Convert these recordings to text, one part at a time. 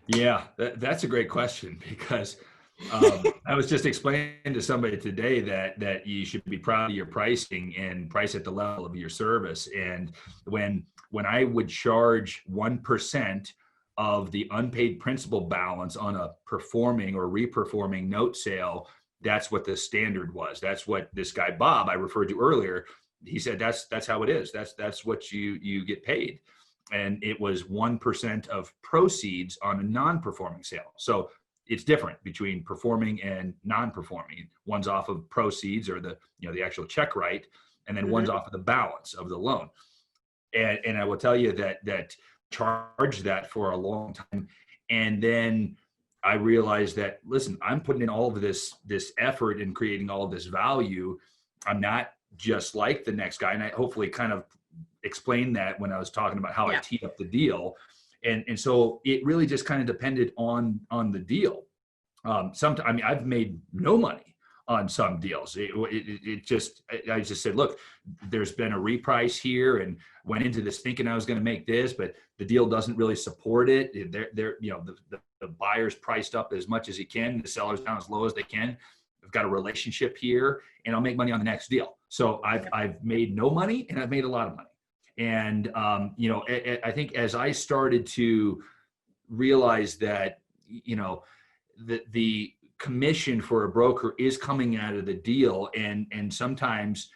Yeah, that's a great question because I was just explaining to somebody today that you should be proud of your pricing and price at the level of your service. And when I would charge 1% of the unpaid principal balance on a performing or reperforming note sale, that's what the standard was. That's what this guy Bob I referred to earlier. He said that's how it is. That's what you get paid. And it was 1% of proceeds on a non-performing sale. So it's different between performing and non-performing. One's off of proceeds or the actual check write, and then one's off of the balance of the loan. And I will tell you that charged that for a long time, and then I realized that, listen, I'm putting in all of this effort in creating all of this value. I'm not just like the next guy, and I hopefully kind of explained that when I was talking about how I teed up the deal. And so it really just kind of depended on the deal. Sometimes, I mean, I've made no money on some deals. I just said, look, there's been a reprice here, and went into this thinking I was going to make this, but the deal doesn't really support it. The buyer's priced up as much as he can, the seller's down as low as they can. I've got a relationship here, and I'll make money on the next deal. So I've made no money, and I've made a lot of money. And, I think as I started to realize that, the commission for a broker is coming out of the deal. And sometimes,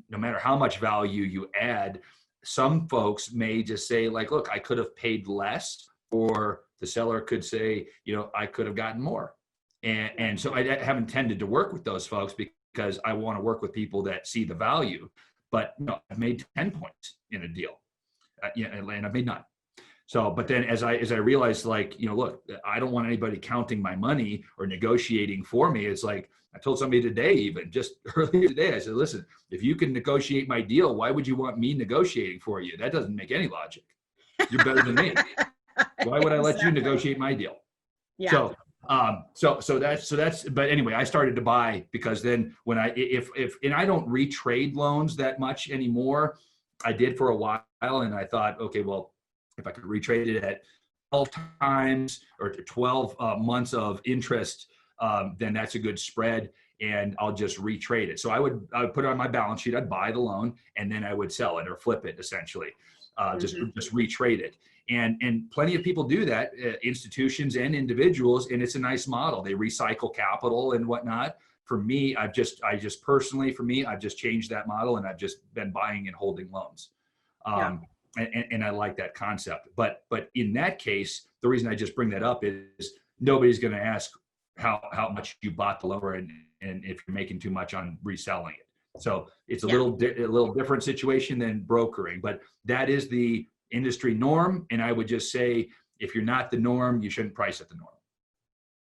no matter how much value you add, some folks may just say, like, look, I could have paid less, or the seller could say, I could have gotten more. And so I haven't tended to work with those folks because I want to work with people that see the value. But I've made 10 points in a deal, and I've made none. So, but then as I realized, like, look, I don't want anybody counting my money or negotiating for me. It's like, I told somebody today, even just earlier today, I said, listen, if you can negotiate my deal, why would you want me negotiating for you? That doesn't make any logic. You're better than me. Why would I let you negotiate my deal? Yeah. So that's, but anyway, I started to buy because then when and I don't retrade loans that much anymore. I did for a while, and I thought, okay, well, if I could retrade it at 12 times or 12 months of interest, then that's a good spread, and I'll just retrade it. So I would put it on my balance sheet, I'd buy the loan, and then I would sell it or flip it, essentially, just retrade it. And plenty of people do that, institutions and individuals, and it's a nice model. They recycle capital and whatnot. For me, I've just changed that model, and I've just been buying and holding loans. And I like that concept. But in that case, the reason I just bring that up is nobody's going to ask how much you bought the loan, and if you're making too much on reselling it. So it's a little different situation than brokering, but that is the industry norm. And I would just say, if you're not the norm, you shouldn't price at the norm.